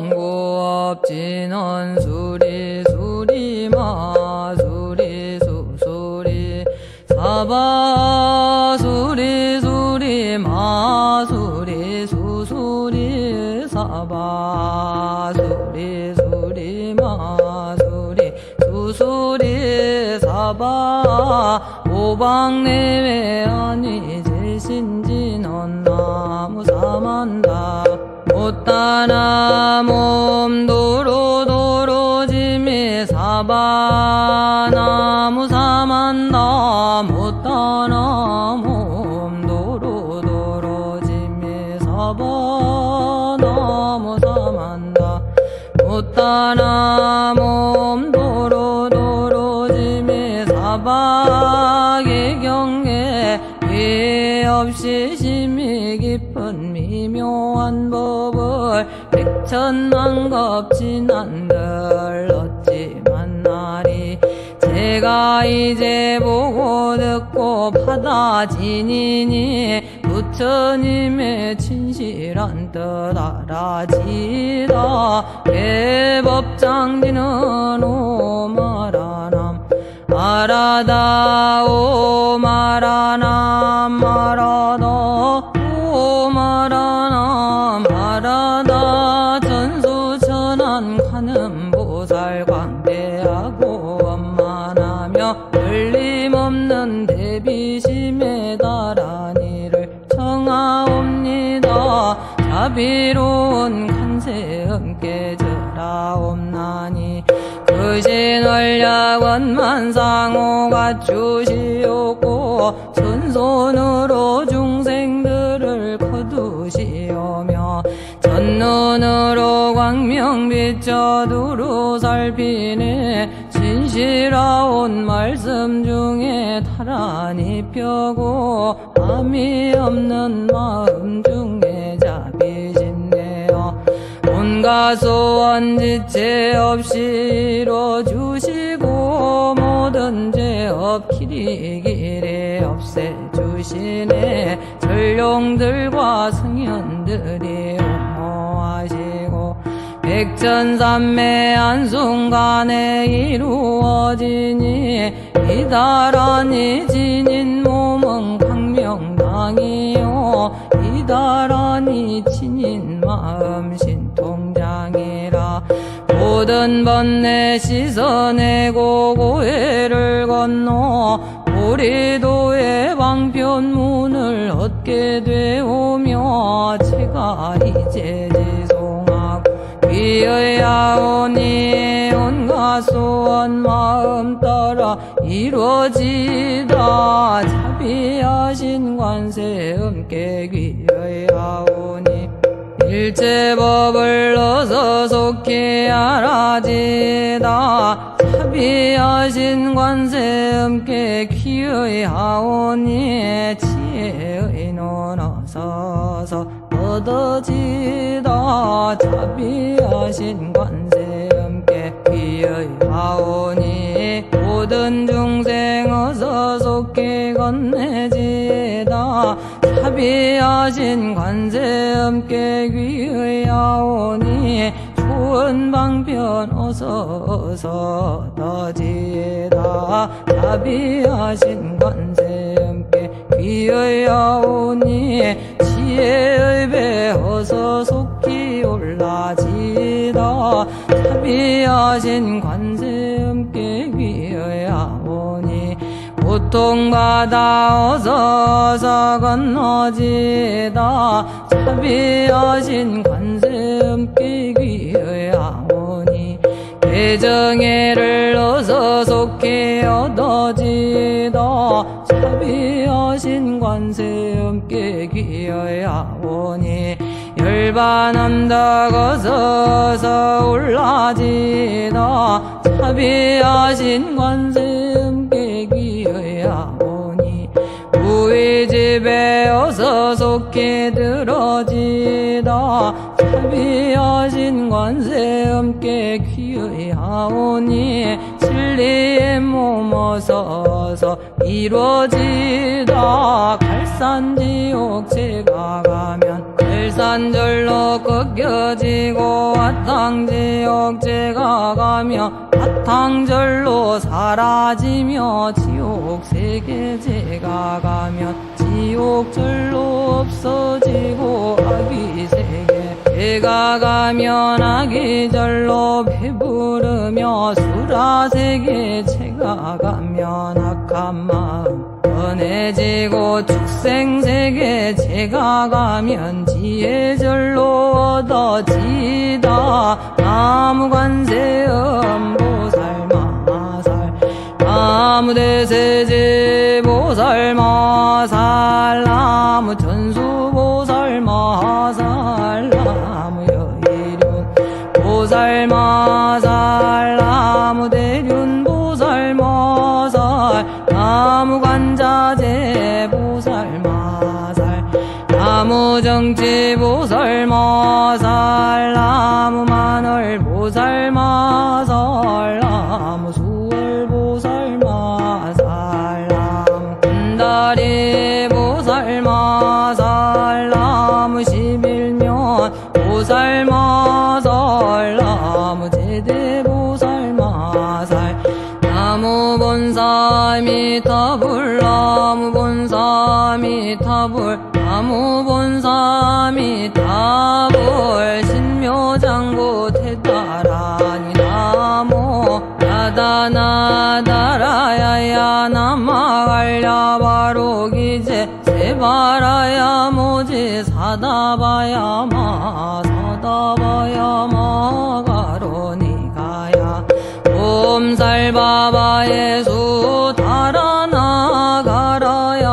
청구업진원 수리 수리마 수리 수수리 사바 수리 수리마 수리 수수리 사바 수리 수리마 수리 수수리 사바 오방내외 아니 제신진언 나무 사만다 못다나 몸도로도로지미 사바 나무 사만다 못다나 몸도로도로지미 사바 나무 사만다 못다나 몸도로도로지미 사바 개경에 예 없이 심히 깊은 미묘한 법을 백천만겁 지난들 어찌 만나리 제가 이제 보고 듣고 받아지니니 부처님의 진실한 뜻 알아지다 개법장지는 오마라남 아라다 오마라남 마라다 오마라남 마라다 전수천안 가는보살 광대하고 원만하며 걸림없는 대비심에 달한 이를 청하옵니다. 자비로운 관세음께 절하옵나니 그신월약원만상호 갖추시옵고 손손으로 중생들을 거두시오며 전눈으로 광명 비춰 두루 살피네 진실하온 말씀 중에 타란히 펴고 함이 없는 마음 중에 자비신네요 온갖 소원 지체 없이 이뤄주시고 모든 죄업 길이길이 없애주시네 전룡들과 승현들이 옹호하시고 백천삼매 한순간에 이루어지니 이다란히 지닌 몸은 강명당이요 이다란히 지닌 마음 신통장이라 모든 번뇌 씻어내고 고해를 건너 보리도의 방편문을 얻게 되오며 제가 이제 지송하고 위의하오니 온갖 소원 마음 따라 이루어지다 자비하신 관세음께 귀의하오니 일체법을 넣어서 속히 알아지다 자비하신 관세음께 귀의하오니 지혜의 눈 어서서 얻어지다 자비하신 관세음께 귀의하오니 모든 중생 어서 속히 건네지다 자비하신 관세음께 귀의하오니 좋은 방편 어서 얻어지다 자비하신 관세음께 귀의하오니 지혜의 배 어서 속히 올라지다 자비하신 관세음께 귀의하오니 고통받아 어서 건너지다 자비하신 관세음께 귀의하오니 대정애를 어서 속히 얻어지다 자비하신 관세음께 귀의하오니 열반함덕 어서 올라지다 자비하신 관세음께 귀의하오니 무의집에 어서 속히 들어지다 자비하신 관세음께 귀의하오니 진리의 몸 어서 이루어지다 갈산지옥 제가 가면 갈산 한절로 꺾여지고 화탕지옥제가 가며 화탕절로 사라지며 지옥세계제가 가며 지옥절로 없어지고 아귀세계 제가 가면 아귀절로 배부르며 수라세계 제가 가면 악한 마음 편해지고 축생세계 제가 가면 지혜절로 얻어지다 나무관세음보살마살 나무대세제보살마살 나무천수보살마살 나무여의륜보살마살 나무대륜보살마살 나무관자재보살마살 나무정치보살마살 나무만월보살마살 나무수월보살마살 나무군다리보살마살 나무십일면 보살마살 나무제대보살마살 나무본사미타불 나무본사미타불 나무본사미타불 신묘장구 태다라니 나모 나다나다라야야 남마갈야바로기제 세바라야 모지 사다바야마 사다바야마 가로니가야 옴살바바예수 달아나가라야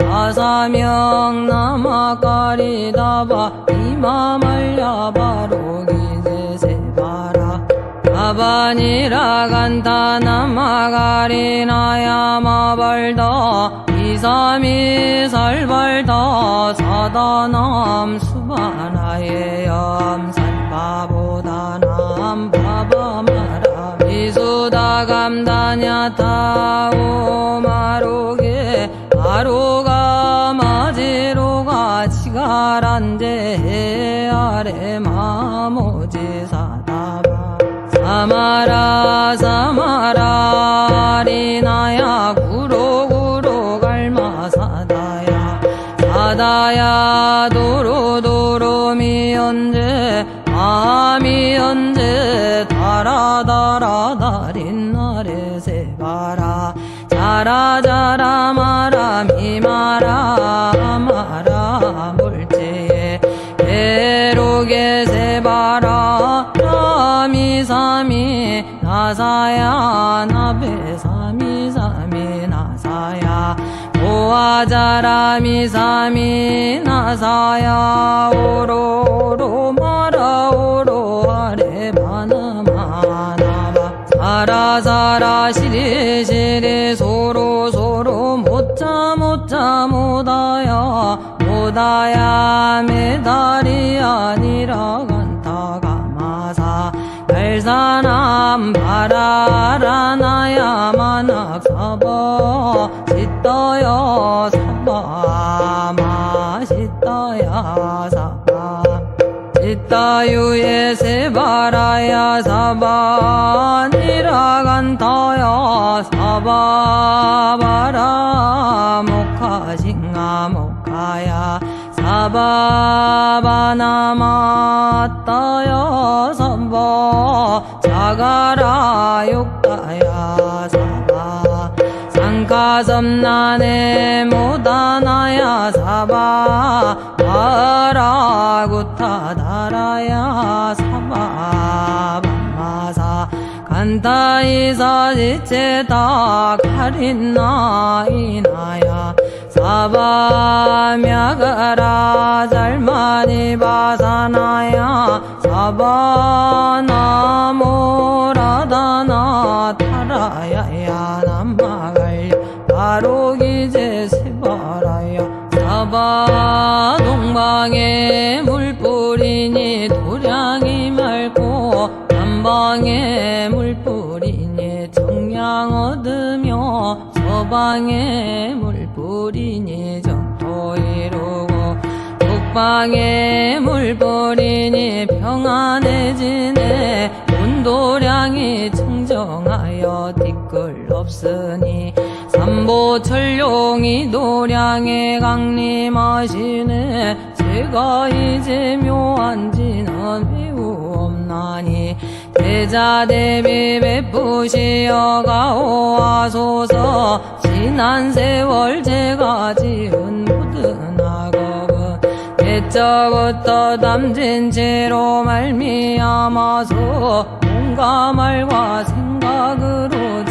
아사명 나마가리다바 이마말야바로기제 세바라 가바니라 간타 나마가리나야 마발다 이삼이 살발다 사다남 수바나예 염살바보다남 바바마라 미수다 감다냐타 오마로게 아로가 마지로가 치가란데 아래 마모지 사다바 사마라 사마라 리나야 구로구로 갈마사다야 사다야 도로도로 미연제 아미연제 다라다라 다린나레 세바라 자라자라 마라 미마라 마라 물제에 에로게 세바라 나미사미 나사야 나베사미사미 나사야 오아자라 미사미 나사야 오로로 마라 오로 아레 바나마나바 사라사라 시리시리 소로소로 못자 못다야 못다야 메달이 아니라 간타가마사 달사남 바라라나야 만악사바 시떠여 사바 마시떠야 사바 시따유에 세바라야 사바 니라간타야 사바바라 모카싱아 모카야 사바바나마따야 사바 자가라 욕다야 사바 상가섬나네 모다나야 사바 바라구타다라야 사바 밤마사 간타이사 지체다 가린나 이나야 사바 мя가라 잘마니 바사나야 사바 나모라다나 타라야야 남마갈려 바로기제 세바라야 사바 동방에 물뿌리니 도량이 맑고 남방에 물뿌리니 정량 얻으며 서방에 물뿌리니 정토 이루고 백방에 물 뿌리니 평안해지네. 온도량이 청정하여 티끌 없으니 삼보철룡이 도량에 강림하시네. 제가 이제 묘한 지는 매우 없나니 대자대비 베푸시어 가오하소서. 지난 세월 제가 지은 모든 악업은 옛적부터 담진 채로 말미암아서 온갖 말과 생각으로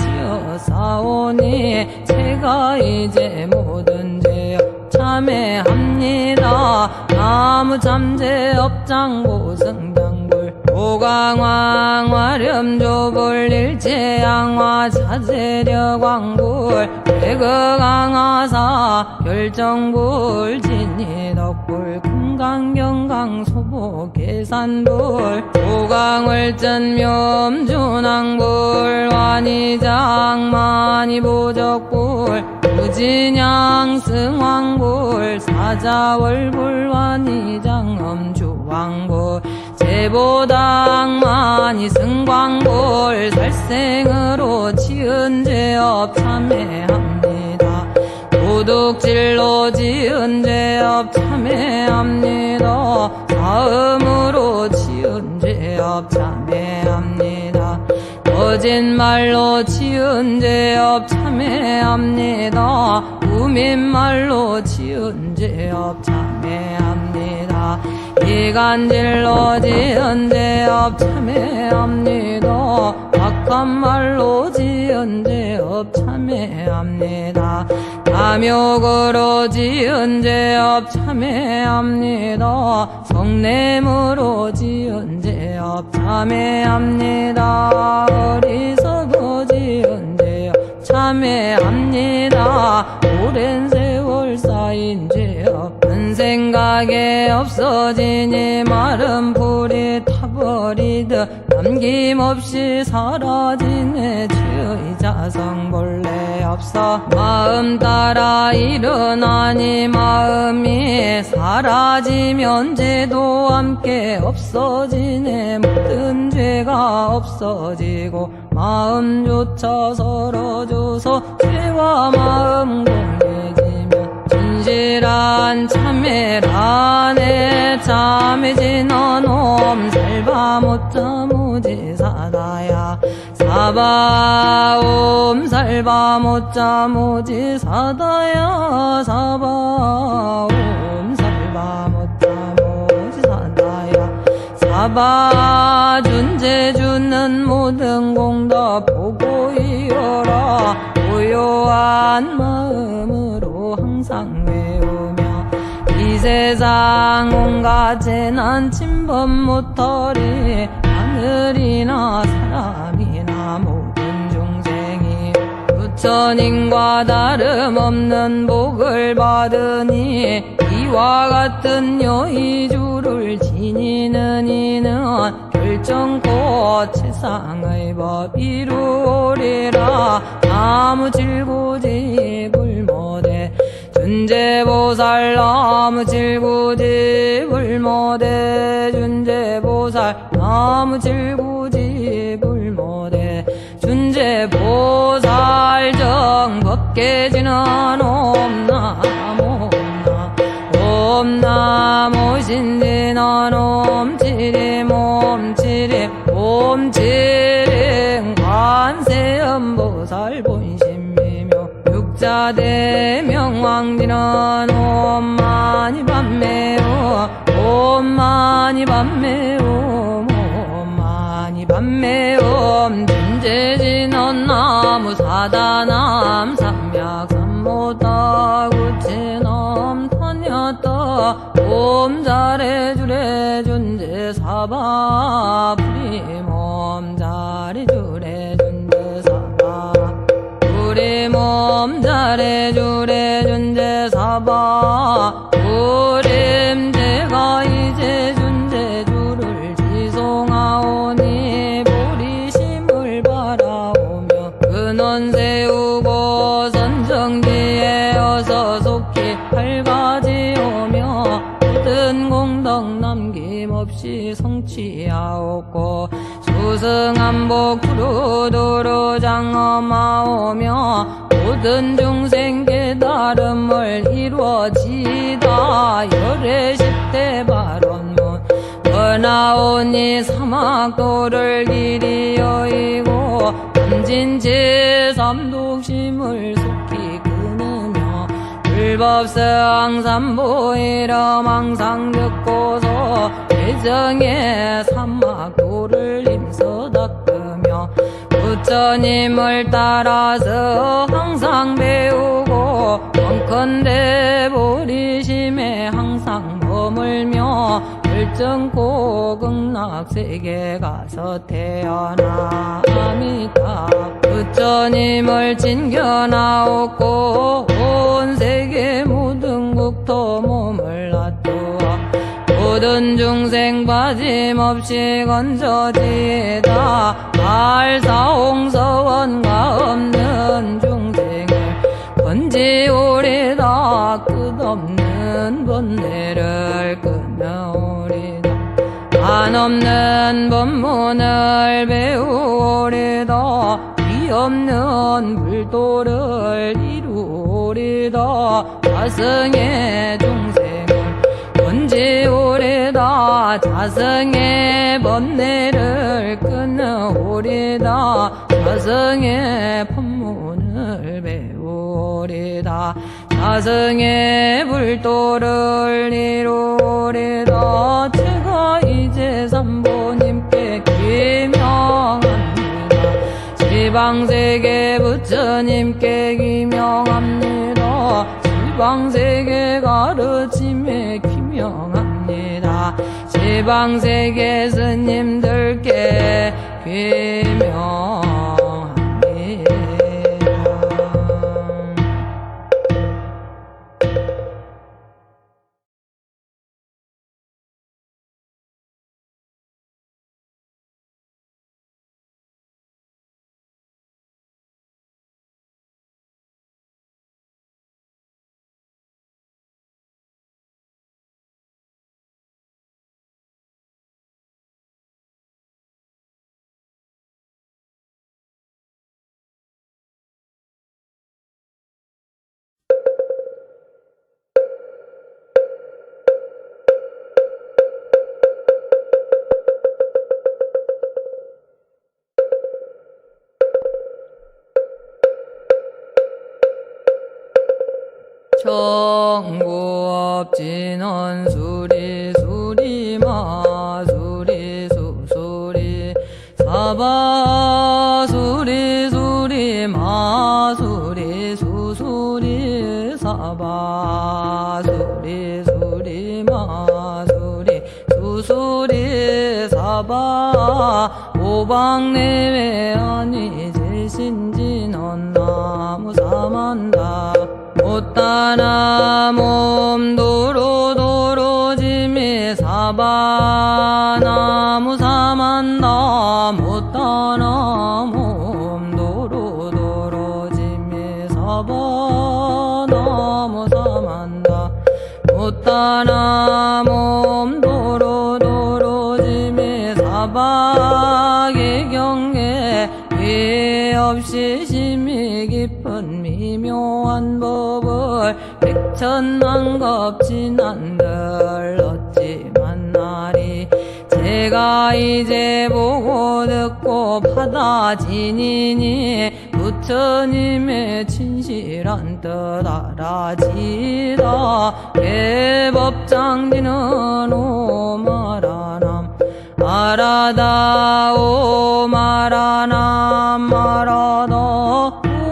지어사오니 제가 이제 모든 죄업 참회합니다. 나무참제업장고 승장불 오강왕 화렴조불 일체양화 차제려광불 대거강하사 결정불 진이덕불 금강경강 소보계산불 오강월전 묘음준왕불 완이장만이보적불 무진양 승왕불 사자월불 완이장엄주왕불 제보당만이 승광불 살생으로 지은 죄업 참회합니다. 도둑질로 지은 죄업 참회합니다. 사음으로 지은 죄업 참회합니다. 거짓말로 지은 죄업 참회합니다. 우민말로 지은 죄업 참회합니다. 이간질로 지은 죄업 참회합니다. 악한 말로 지은 죄업 참회합니다. 탐욕으로 지은 죄업 참회합니다. 성냄으로 지은 죄업 참회합니다. 어리석어 지은 죄업 참회합니다. 오랜 세월 쌓인 죄업 큰 생각에 없어지니 마른 풀이 타버리듯 남김없이 사라지네. 죄의 자성 본래 없어 마음 따라 일어나니 마음이 사라지면 죄도 함께 없어지네. 모든 죄가 없어지고 마음조차 서러져서 죄와 마음 공개지면 진실한 참회라네. 참회지 너놈 살바 못자 모지사다야 사바옴 살바 못자 모지사다야 사바옴 살바 못자 모지사다야 사바 준재 주는 모든 공덕 보고 이어라. 고요한 마음으로 항상 외우며 이 세상 온갖 재난 침범 못하리. 하늘이나 사람이나 모든 중생이 부처님과 다름없는 복을 받으니 이와 같은 여의주를 지니는 이는 결정코 세상의 법 이루리라. 나무질구집을 못해 준재보살 나무질구집을 못해 준재보살 나무질구집을 못해 준재보살 정법계지는 옴나무 옴나무 신진원 옴치림 옴치림 옴치림 관세음보살 본심이며 육자대명왕지는 옴마니 밤매오 옴마니 밤매오 옴마니 밤매오 진재진원 나무 사다남 삼약 삼모다 구치넘 타냐다 옴 잘해주래 준재 사바 부리몸 잘해주래 준재 사바 부리몸 잘해주래 준재 사바 부림 제가 이제 준재주를 지송하오니 보리심을 바라오며 근원 세우고 선정지에 어서 속히 밝아지오며 모든 한정 남김없이 성취하옵고 수승한복 두루두루 장엄하오며 모든 중생 깨달음을 이루어지다 열애십대 발언문 원하오니 사막도를 길이 여의고 남진제 삼독심을 속히 끊으며 불법성 삼보이름 항상 듣고서 대정의 사막도를 힘써 닦으며 부처님을 따라서 항상 배우고 원컨대 보리심에 항상 머물며 결정코 극락세계 가서 태어나미다 부처님을 진견하옵고 온 세계 모든 국토 몸을 놔두어 모든 중생 빠짐없이 건져지다 말사홍서원과 없는 중생을 건지오리다 끝없는 번뇌를 끊어오리다 한없는 법문을 배우오리다 위없는 불도를 이루오리다 자승의 중생을 건지오리다 자승의 번뇌를 끊어오리다 자승의 법문을 배우오리다 자승의 불도를 이루오리다 제가 이제 삼보님께 기명합니다 지방세계 부처님께 기명합니다 지방세계 가르침에 기명합니다 지방세계 스님들께 기명합니다 청구업진원 수리 수리마 수리 수수리 사바 수리 수리마 수리 수수리 사바 수리 수리마 수리 수수리 사바 오방내외 아니 제신진원 나무 사만다 못다나 몸도로도로짐이 사바나무 사만다 못다나 몸도로도로짐이 사바나무 사만다 못다나 몸도로도로짐이 사바의 경계 위 없이 심히 깊은 미묘한 법을 백천만겁 지난들 어찌 만나리 제가 이제 보고 듣고 받아지니니 부처님의 진실한 뜻 알아지다 개법장지는 오마라남 마라다 오마라남 마라다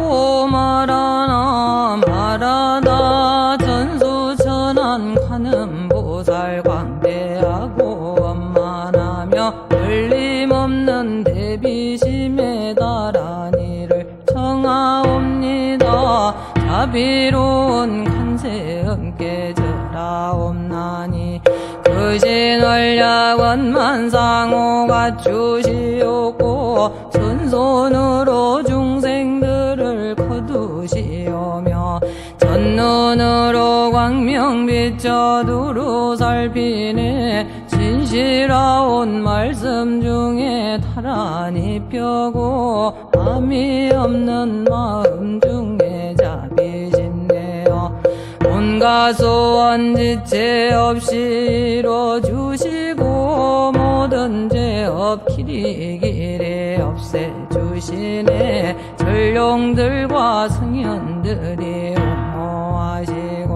오마라남 마라다 전수천한 가는보살 광대하고 원만하며 걸림없는 대비심에 달한 이를 청하옵니다 자비로운 간세음 깨져라옵나니 그신월약원만상호 갖추시옵고 손손으로 중생들을 거두시오며 전눈으로 광명 비춰 두루 살피네 진실하온 말씀 중에 타란히 펴고 함이 없는 마음 중에 자비 심네요. 온갖 소원 지체 없이 이뤄주시고 모든 죄업 길이길이 없애주시네. 전룡들과 승현들이 옹호하시고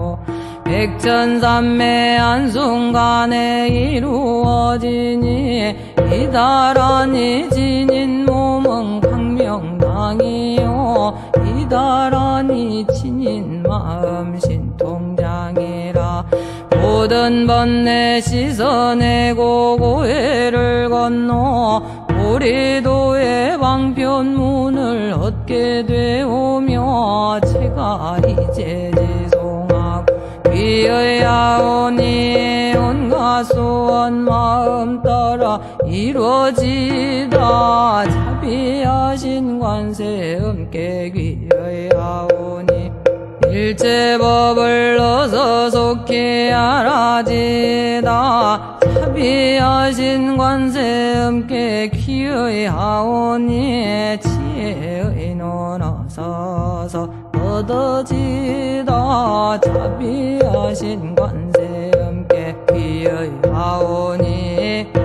백천삼매 한순간에 이루어지니 이다란히 지닌 몸은 광명당이요 이다란히 지닌 마음 신통장이라. 모든 번뇌 씻어내고 고해를 건너 보리도의 방편문을 얻게 되오며 제가 이제 지송하고 귀의하오니 온갖 소원 마음 따라 이루어지다. 자비하신 관세음께 귀의하오니 일체법을 어서 속히 알아지다. 자비하신 관세음께 귀의하오니 지혜의 눈 어서서 얻어지다. 자비하신 관세음께 귀의하오니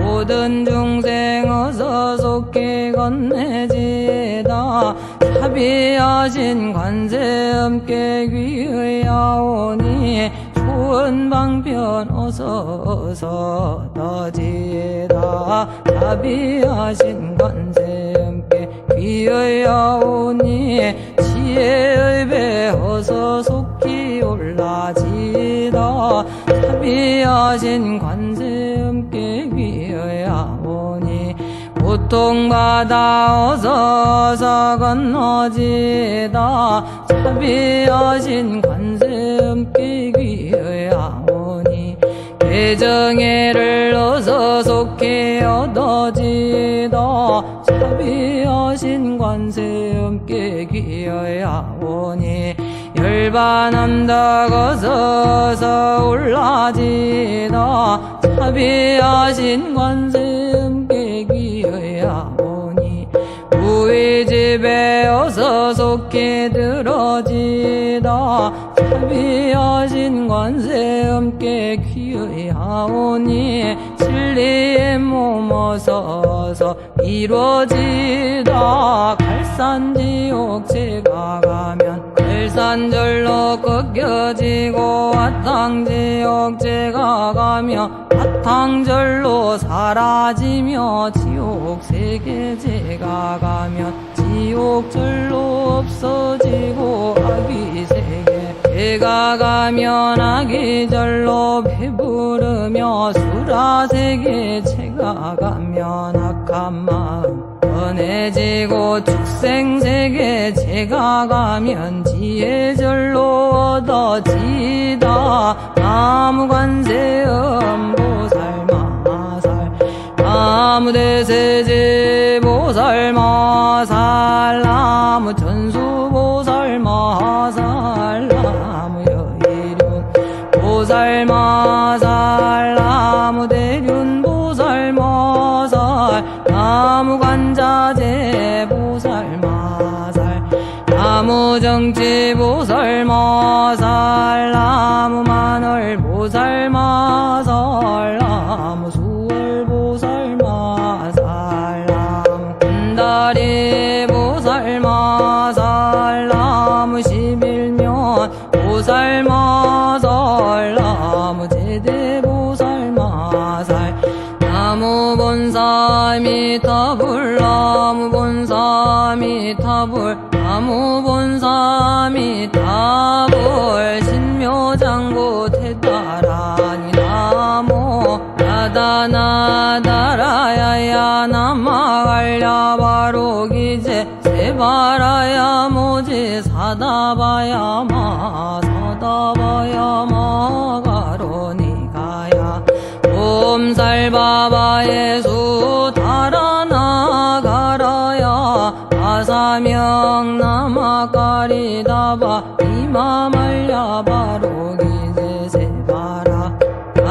모든 중생 어서 속히 건네지다. 자비하신 관세음께 귀의하오니 좋은 방편 어서 얻어지다. 자비하신 관세음께 귀의하오니 지혜의 배 어서 속히 올라지다. 자비하신 관세음께 귀의하오니 고통받아 어서 건너지다. 자비하신 관세음께 귀의하오니 개정애를 어서 속히 얻어지다. 자비하신 관세음께 귀의하오니 열반함덕 어서 올라지다. 자비하신 관세음께 귀의하오니 무의집에 어서 속히 들어지다. 자비하신 관세음께 귀의하오니 진리의 몸 어서 이루어지다. 갈산지옥 제가 가면 갈산절로 꺾여지고 화탕지옥 제가 가면 화탕절로 사라지며 지옥세계 제가 가면 지옥절로 없어지고 아귀세계 제가 가면 아귀절로 배부르며 수라세계 제가 가면 악한 마음 편해지고 축생세계 제가 가면 지혜절로 얻어지다. 나무관세음 보살마살 나무대세제 보살마살 나무천수보살마살 나무여의륜 보살마살 나무대륜 보살마살 나무관자재 보살마살 나무정치 보살마살 나무만월 보살마살 나무수월 보살마살 나무군다리 보살마살 나무십일면 보살마살 나무제대 보살마살 나무본사미타불 나무본사미타불 나무본사미타불 신묘장구 태다라니 나모 나다나다라야야 남마갈야바로기제 세바라야 모지 사다바야마 사다바야마 가로니가야 옴살바바예수 달아나가라야 아사명 나마까리다바 이마말야바로기제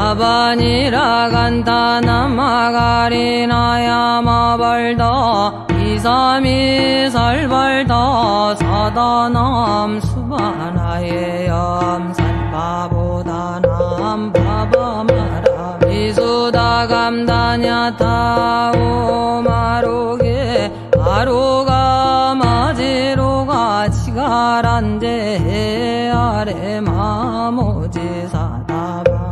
사반이라 간다 남아가리나야 마발다 이삼이 살발다 사다남 수바나의 염살바보다 남바바마라 미수다 감다냐 타오마로게 아로가 마지로가 지가란데 아래 마모지 사다바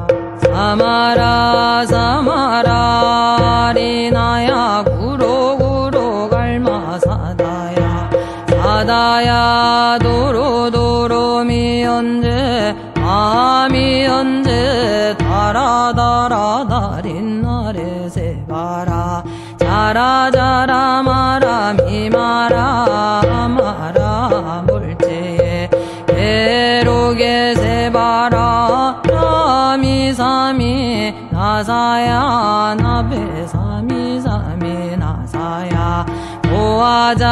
사마라 사마라 리나야 구로구로 갈마사다야 사다야 도로도로 미언제 아미언제 다라다라 다린나레 세바라 자라자라 마라 미마라 마라 물체에 괴로게 세바라 나미사미 나사야 나베사미사미 나사야 오아자라미사미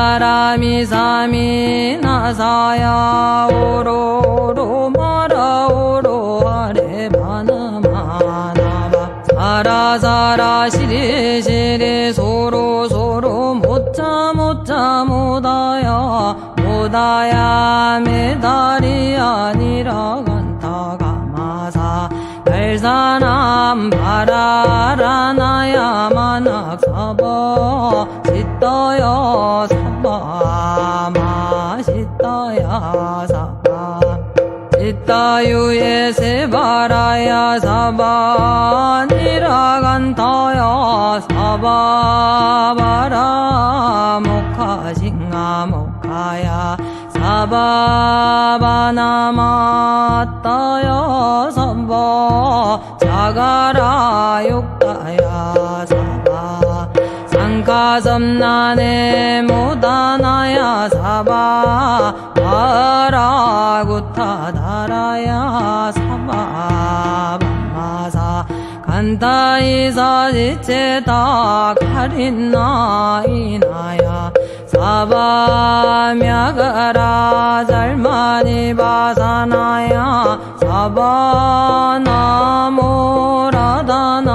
나사야 오로로 마라 오로 아레 마나마나바 사라사라 시리시리 소로소로 못자 못자 못다야 못다야 메달이 아니라 간타가마사 달사남 바라라나야 만악사바 시떠여 사바 마시떠야 사바 시따유에 세바라야 사바 니라간타야 사바바라 모카싱아 모카야 사바바나마따야 사바 자가라 욕다야 사바 상가섬나네 모다나야 사바 바라구타다라야 사바 밤마사 간타이사 지체다 가린나 이나야 사바 мя가라 잘마니 바사나야 사바 나모라다나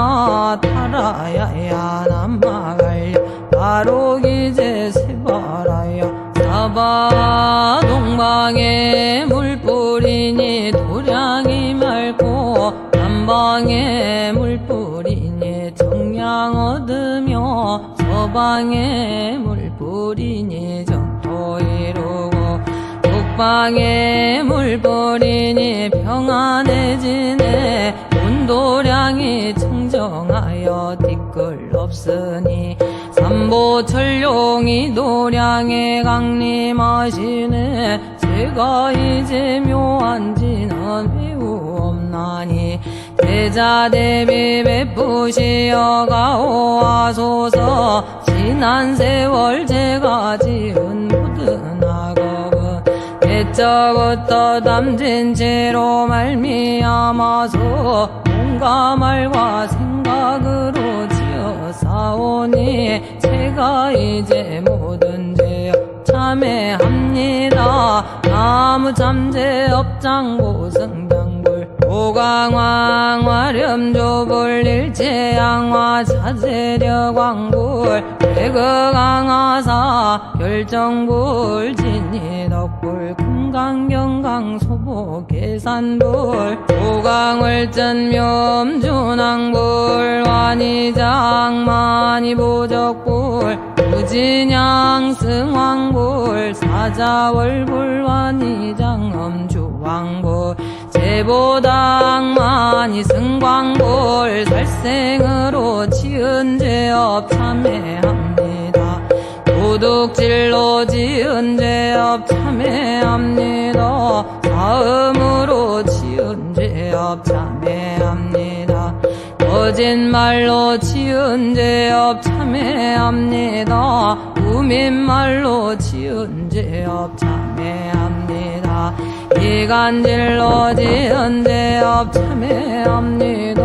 타라야야 남마갈려 바로 기제 세바라야 사바 동방에 물뿌리니 도량이 맑고 남방에 물뿌리니 정량 얻으며 서방에 물뿌리니 정토 이루고 북방에 물뿌리니 평안해지네 온도량이 청정하여 티끌 없으니 삼보철룡이 도량에 강림하시네 제가 이제 묘한지는 매우 없나니 대자대비 베푸시어 가오하소서 지난 세월 제가 지은 모든 악업은 대저부터 담진 채로 말미암아서 뭔가 말과 생각으로 지어사오니 제가 이제 모든 죄업 참회합니다. 나무참제 업장고 승장불 오강왕 화렴조불 일체양화 차제려광불 대거강화사 결정불 진이덕불 금강경강 소보 계산불 오강월전 묘음준왕불 완이장 만이보적불 무진양 승왕불 사자월불 완이장 엄주왕불 제보당만이 승광불 살생으로 지은 죄업 참회합니다. 도둑질로 지은 죄업 참회합니다. 사음으로 지은 죄업 참회합니다. 거짓말로 지은 죄업 참회합니다. 우민말로 지은 죄업 참회합니다. 참회합니다. 이간질로 지은 죄업 참회합니다.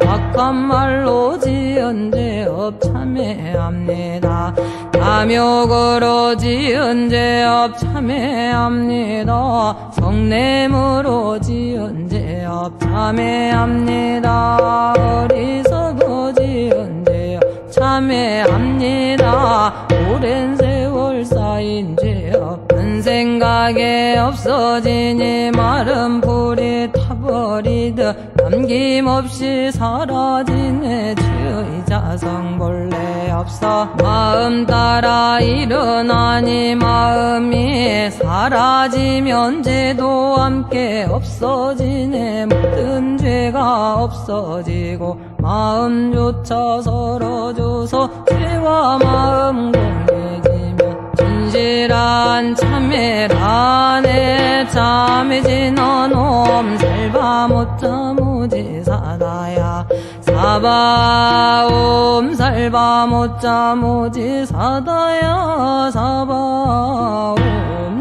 악한 말로 지은 죄업 참회합니다. 탐욕으로 지은 죄업 참회합니다. 성냄으로 지은 죄업 참회합니다. 어리석어 지은 죄업 참회합니다. 오랜 세월 쌓인 죄업 큰 생각에 없어지니 마른 불이 타버리듯 남김없이 사라지네. 죄의 자성 본래 없어 마음 따라 일어나니 마음이 사라지면 죄도 함께 없어지네. 모든 죄가 없어지고 마음조차 서러져서 죄와 마음 공개지면 진실한 참회라네. 참해진 너놈 살바 못자 무지 사다야 사바옴 살바 못자 무지 사다야 사바옴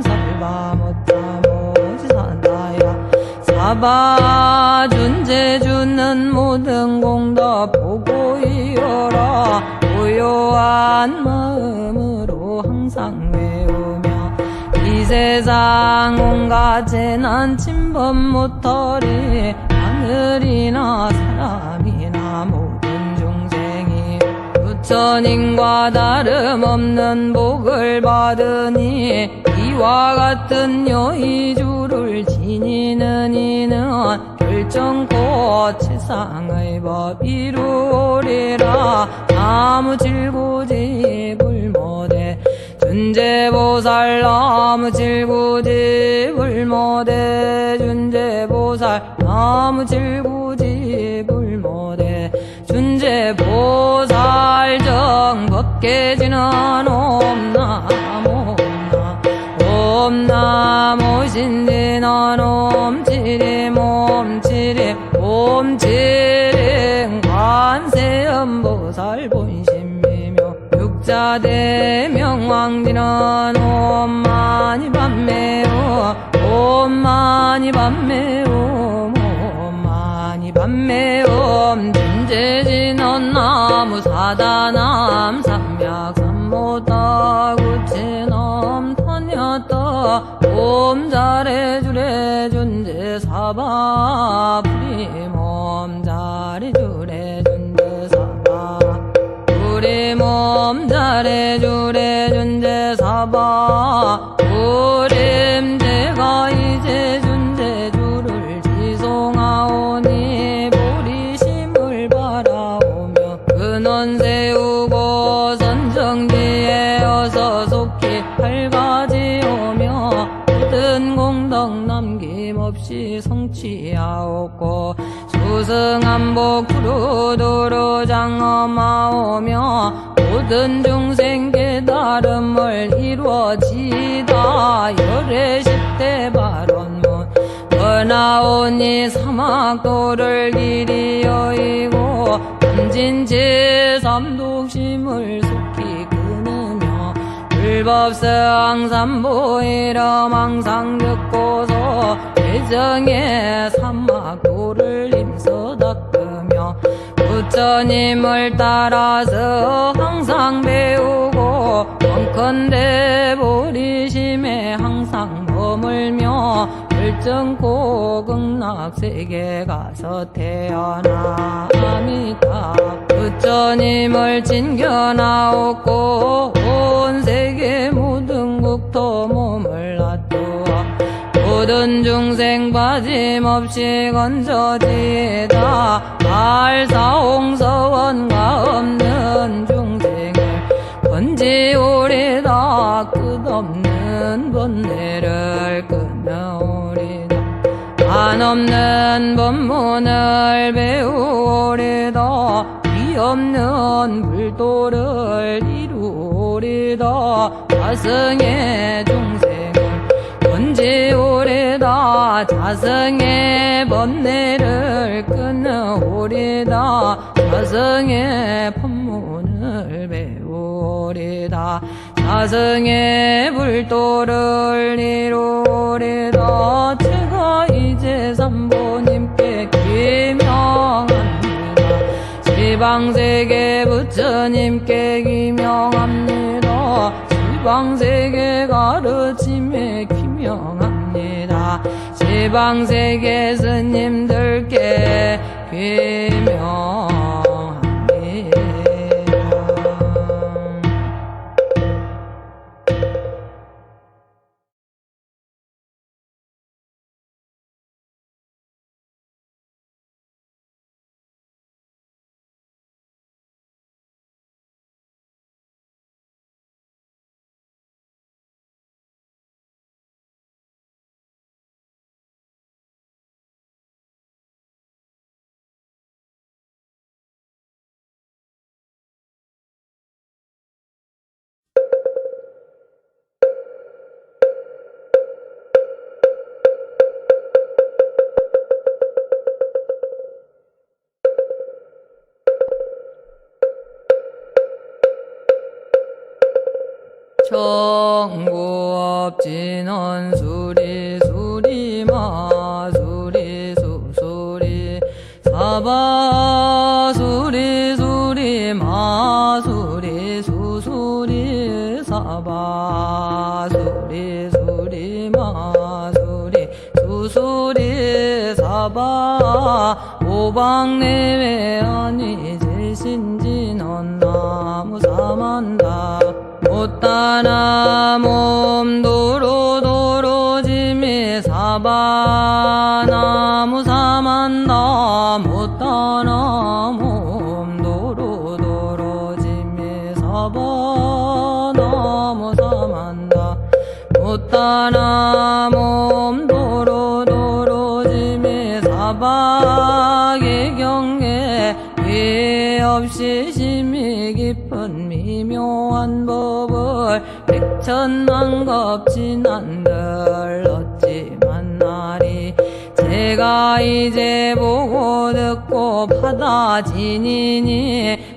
살바 못자 무지 사다야 사바 준재 주는 모든 공덕 보고 이어라. 고요한 마음으로 항상 외우며 이 세상 온갖 재난 침범 못하리. 하늘이나 사람이나 모든 중생이 부처님과 다름없는 복을 받으니 이와 같은 여의주를 지니는 이는 결정코 치상의 법 이루리라. 아무 질구집을 못해 준재보살 나무 질구집을 못해 준재보살 나무 질구집을 못해 준재보살 정법계지는 옴나무 옴나무 신진한 옴치림 옴치림 옴치림 관세음보살 본심이며 육자대명왕지는 옴마니 밤매오 옴마니 밤매오 옴마니 밤매옴 준재진원 나무 사다남 삼약 삼모다 구치남 타냐따 옴 잘해주래 준재 사바 부리몸 잘해주래 준재 사바 부리몸 잘해주래 준재 사바 부림제가 이제 준재주를 지송하오니 보리심을 바라오며 근원 세우고 선정지에 어서 속히 밝아지오며 모든 공덕 남김없이 성취하옵고 수승한복 두루두루 장엄하오며 모든 중생 깨달음을 이루어지다. 열애십대 발언문 번하오니 사막도를 길이 여의고 남진제 삼독심을 속히 끊으며 불법성 삼보이름 항상 듣고서 대정의 사막도를 힘써 닦으며 부처님을 따라서 항상 배우고 원컨대 보리심에 항상 머물며 결정코 극락세계 가서 태어나니까 부처님을 진견하옵고 온 세계 모든 국토 몸을 놔두어 모든 중생 빠짐없이 건져지다. 알사홍서원과 없는 중생을 건지오리다. 끝없는 번뇌를 끊어오리다. 한없는 법문을 배우오리다. 위없는 불도를 이루오리다. 자승의 중생을 건지오리다. 자승의 번뇌를 끊어오리다. 자승의 법문을 배우오리다. 자성의 불도를 이루리다. 제가 이제 삼보님께 기명합니다. 지방세계 부처님께 기명합니다. 지방세계 가르침에 기명합니다. 지방세계 스님들께 기명합니다. 청구업진원 수리 수리마 수리 수수리 사바 수리 수리마 수리 수수리 사바 수리 수리마 수리 수수리 사바 오방내외 아니 제신진언 나무 사만다 못다나 몸도로도로지미 사바나무 사만다 못다나 몸도로도로지미 사바나무 사만다 못다나 몸도로도로지미 사바의 경계 위 없이 심히 깊은 미묘한 법을 백천만겁 진한들 어찌 만나리. 제가 이제 보고 듣고 받아지니니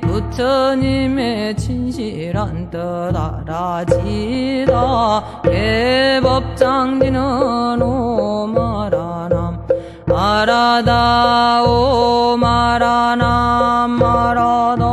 부처님의 진실한 뜻 알아지다. 개법장지는 오마라남 아라다 오마라남 아라다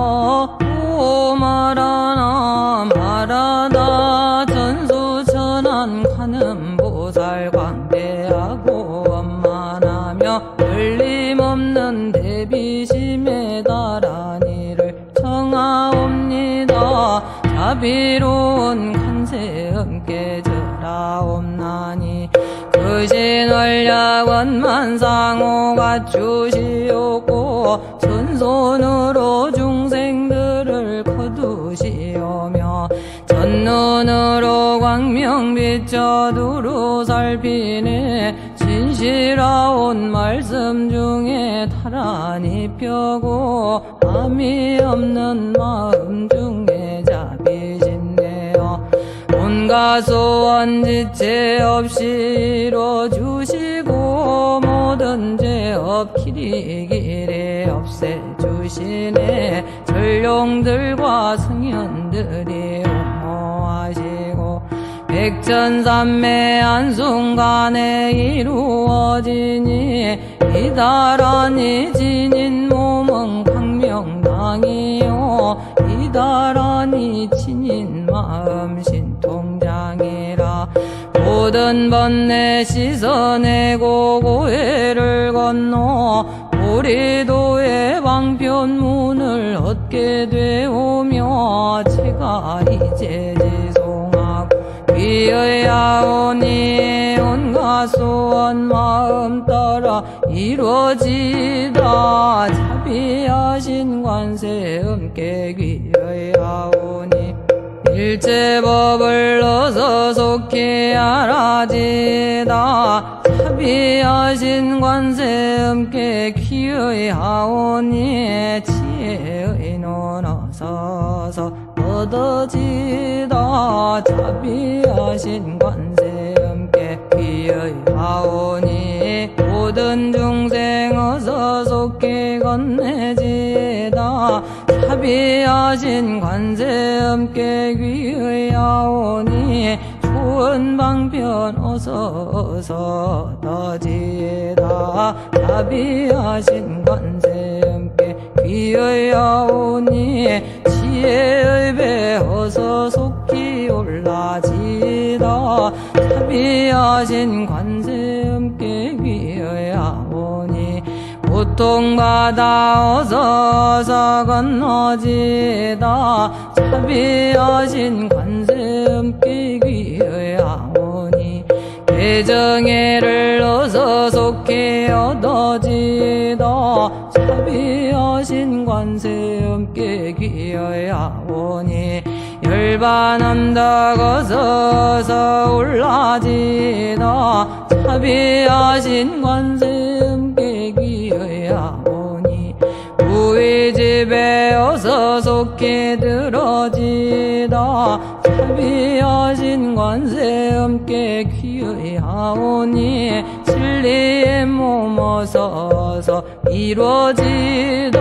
오마라남 아라다 전수천안 가는보살 광대하고 원만하며 걸림없는 대비심에 달한 이를 청하옵니다. 자비로운 간세음께 절하옵나니 그신월약원만상호가 주시옵고 전손으로 중생들을 거두시오며 전눈으로 광명 비춰 두루 살피네 진실하온 말씀 중에 타란히 펴고 함이 없는 마음 중에 자비신네요. 온갖 소원 지체 없이 이뤄주시고 모든 죄업 길이길이 없애주시네. 전룡들과 성현들이 옹호하시고 백천삼매 한순간에 이루어지니 이다란히 지닌 몸은 광명당이요 이다란히 지닌 마음 신통장이라. 모든 번뇌 씻어내고 고해를 건너 보리도의 방편문을 얻게 되오며 제가 이제 지송하고 위의하오니 온갖 소원 마음 따라 이루어지다. 자비하신 관세음께 귀의하오니 일체법을 넣어서 속히 알아지다. 자비하신 관세음께 귀의하오니 지혜의 눈 어서서 얻어지다. 자비하신 관세음께 귀의하오니 모든 중생 어서 속히 건네지다. 자비 자비하신 관세음께 귀의하오니 좋은 방편 어서 더지다 자비하신 관세음께 귀의하오니 지혜의 배 어서 속히 올라지다 자비하신 관세음께 귀의하오니 고통받아 어서 건너지다 자비하신 관세음께 귀의하오니 대정애를 어서 속히 얻어지다 자비하신 관세음께 귀의하오니 열반함덕 어서 올라지다 자비하신 관세음께 귀의하오니 우리 집에 어서 속히 들어지다 자비하신 관세음께 귀의하오니 진리의 몸 어서 이루어지다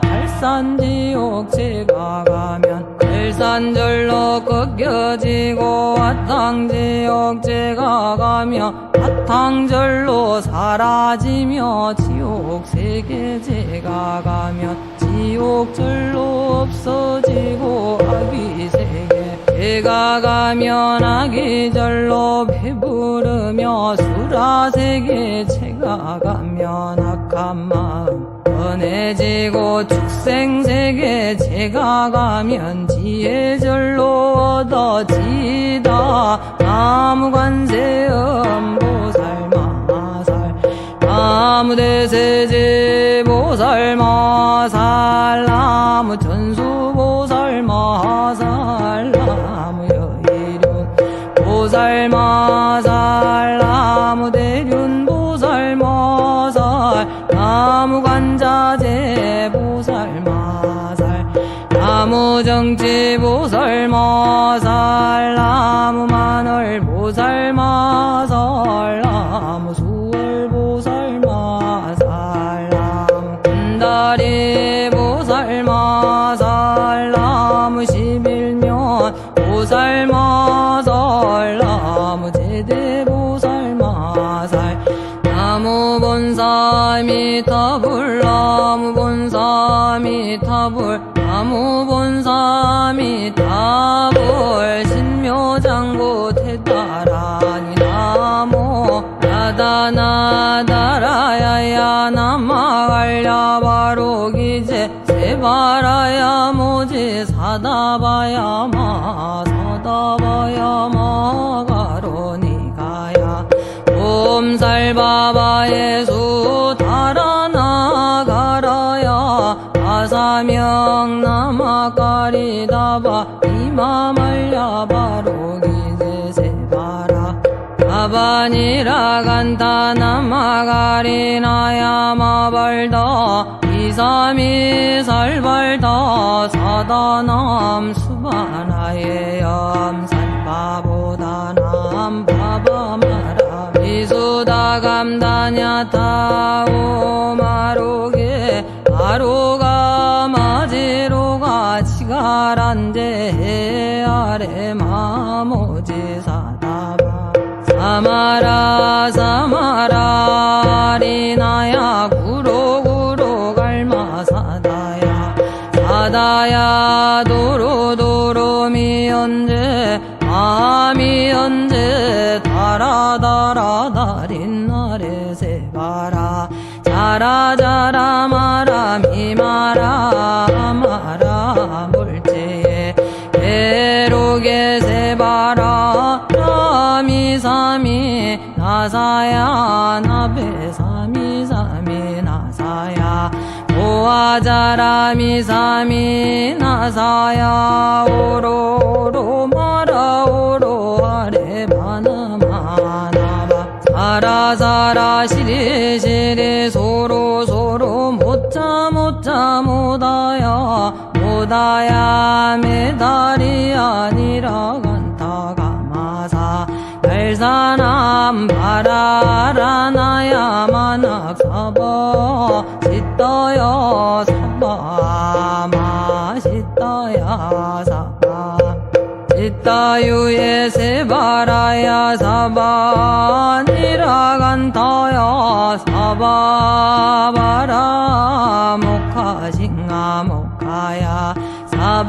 갈산지옥 제가 가면 갈산절로 꺾여지고 화탕지옥 제가 가며 화탕절로 사라지며 지옥세계 제가 가면 지옥절로 없어지고 아귀세계 제가 가면 아귀절로 배부르며 수라세계 제가 가면 악한 마음 편해지고 축생세계 제가 가면 지혜절로 얻어지다 나무관세음 보살마살 나무대세제 보살마살 나무천수보살마살 나무여의륜 보살마살 나무대륜 보살마살 나무관자재 보살마살 나무정치 보살마살 나무만월 보살마살 나무수월 보살마살 나무군다리 보살마살 나무십일면 보살마살 나무제대 보살마살 나무본사미타불 나무본사미타불 나무본사미타불 신묘장구 태따라니 나모 나다나다라야야 나마갈야바로기제 세바라야 모지 사다바야마 사다바야마 가로니가야 옴살바바예수 달아나가라야 아사명 나마까리다바 이마말야바로기제 세바라 아바니라 간타 나마가리나야 마발다 이삼이 살발다 사다남 수바나예 염산바보다남 바바마라 미수다 감다냐 타오마로게 아로가 마지로가 치가란데 아래 마모지 사다바 사마라 사마라 리나야 구로구로 갈마사다야 사다야 도로도로 미연제 마미연제 다라다라다린나레 세바라 자라자라 마라 미마라 마라 물제에 에로게 세바라 나미사미 나사야 나베사미사미 나사야 오아자라미사미 나사야 오로로 마라 오로 아레 바나마나바 사라사라 시리시리 소로소로 못자 못다야 못다야 메다리야 니라간타가마사 날사남 바라라나야 만악사바 짓떠여 사바마 사바야 사바 이따유에 세바라야 사바 니라간타야 사바바라 모카싱아 모카야 사바바나마따야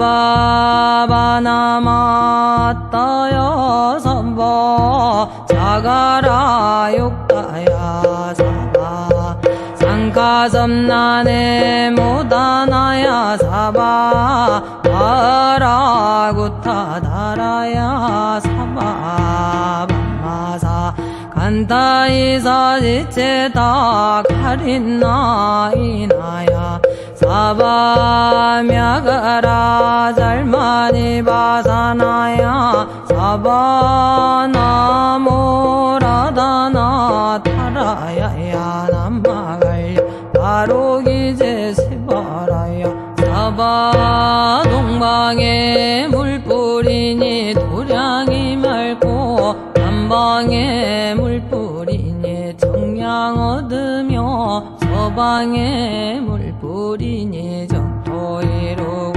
사바 자가라 욕다야 사바 상가섬난에 모다나야 사바 바라구타다라야 사바 밤마사 간타이사 지체다 가린나 이나야 사바미야가라 잘마니 바사나야 사바나모라다나 타라야야 남마갈야 바로기제 세바라야 사바 동방에 물뿌리니 도량이 맑고 남방에 물뿌리니 정량 얻으며 서방에 물뿌리니 정토 이루고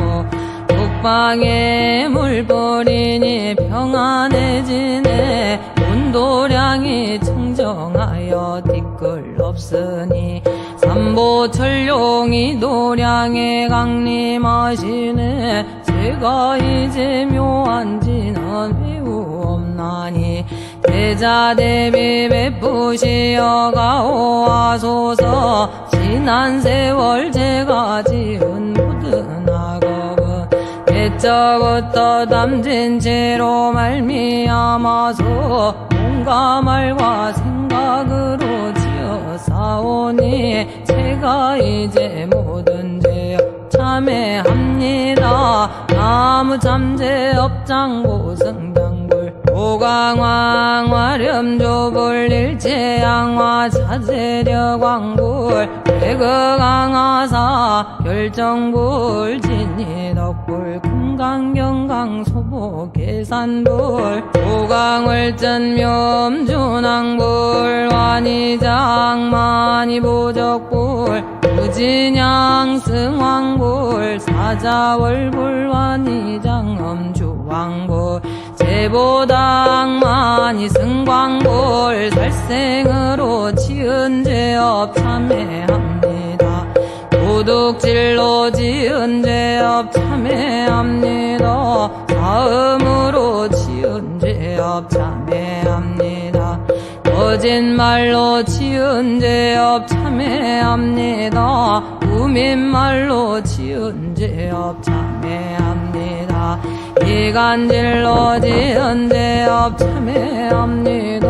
북방에 물뿌리니 평안해지네 온도량이 청정하여 뒤끌 없으니 삼보철룡이 도량에 강림하시네 제가 이제 묘한지는 매우 없나니 대자대비 베푸시어 가오하소서 지난 세월 제가 지은 모든 악업은 옛적부터 담진 채로 말미암아서 몸과 말과 생각으로 지어사오니 제가 이제 모든 죄업 참회합니다. 나무참제업장고승장불 오강왕 화렴조불 일체양화 차제려광불 대거강하사 결정불 진이덕불 금강경강 소보계산불 오강월전묘음준왕불 완이장만이보적불 무진양 승왕불 사자월불 완이장엄주왕불 제보당만이 승광불 살생으로 지은 죄업 참회합니다. 도둑질로 지은 죄업 참회합니다. 사음으로 지은 죄업 참회합니다. 거짓말로 지은 죄업 참회합니다. 우민말로 지은 죄업 참회합니다. 이간질로 지은 죄업 참회합니다.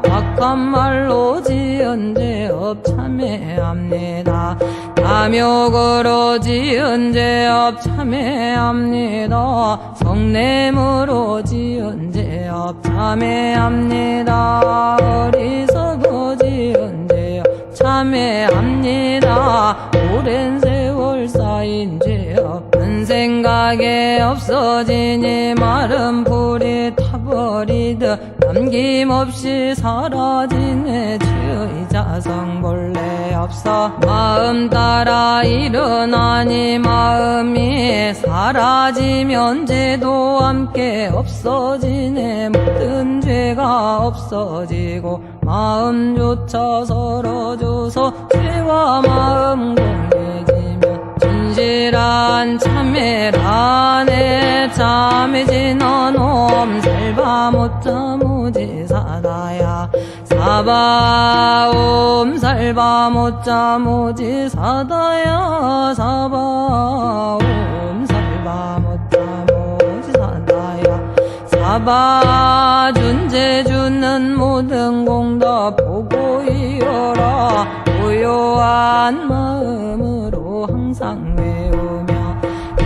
악한 말로 지은 죄업 참회합니다. 탐욕으로 지은 죄업 참회합니다. 성냄으로 지은 죄업 참회합니다. 어리석어 지은 죄업 참회합니다. 오랜 세월 쌓인 죄업 큰 생각에 없어지니 마른 풀이 타버리듯 남김없이 사라지네 죄의 자성 본래 없어 마음 따라 일어나니 마음이 사라지면 죄도 함께 없어지네 모든 죄가 없어지고 마음조차 서러져서 죄와 마음 공개지면 진실한 참회라네 참해진 어놈 살바못자 모지사다야 사바옴 살바못자 모지사다야 사바옴 살바못자 모지사다야 사바 준재 주는 모든 공덕 보고 이어라 고요한 마음으로 항상 외우며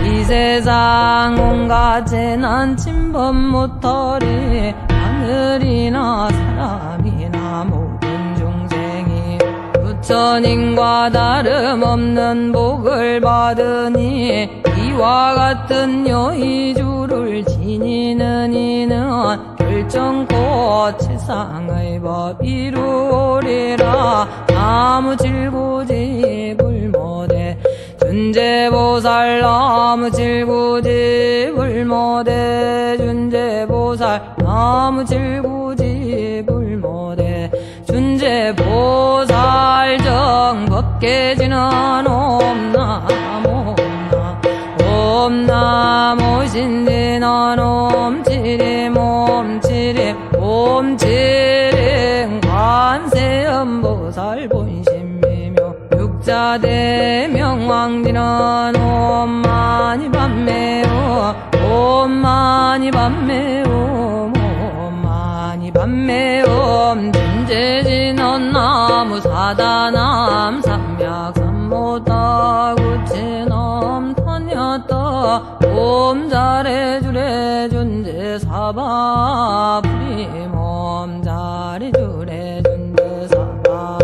이 세상 온갖 재난 침범 못하리 하늘이나 사람이나 모든 중생이 부처님과 다름없는 복을 받으니 이와 같은 여의주를 지니는 이는 결정코 세상의 법 이루리라 아무 질고집을 못해 준재보살 나무 칠구지 불모대 준재보살 나무 칠구지 불모대 준재보살 정법계지는 옴나무 옴나무 신지는 옴치림 옴치림 옴치림 관세음보살 본심이며 육자대명왕지는 옴마니 밤매오 옴마니 밤매오 옴마니 밤매오 준재지는 나무 사다남 삼약 삼모다 구치남 탄야다 옴 잘해주래 준재 사바 부리몸 잘해주래 준재 사바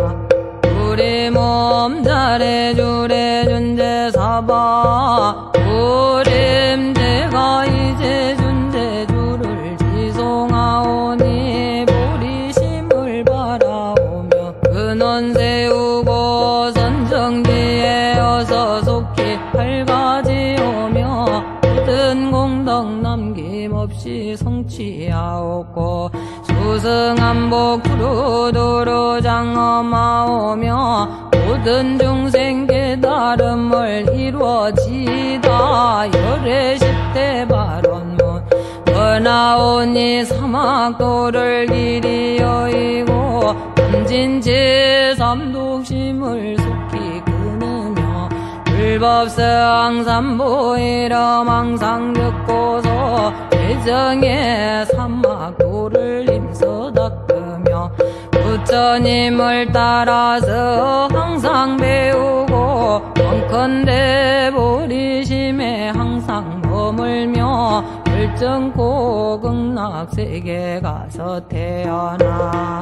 부리몸 잘해주래 준재 사바 부림제가 이제 준재주를 지송하오니 보리심을 바라오며 근원 세우고 선정지에 어서 속히 밝아지오며 모든 공덕 남김없이 성취하옵고 수승한복 두루두루 장엄하오며 모든 중생 깨달음을 이루어지다 열애십대 발언문 번하오니 사막도를 길이 여의고 탐진지 삼독심을 속히 끊으며 불법성 삼보이름 항상 듣고서 대정의 사막도를 힘써 닦으며 부처님을 따라서 항상 배우고 원컨대 보리심에 항상 머물며 결정코 극락세계 가서 태어나미다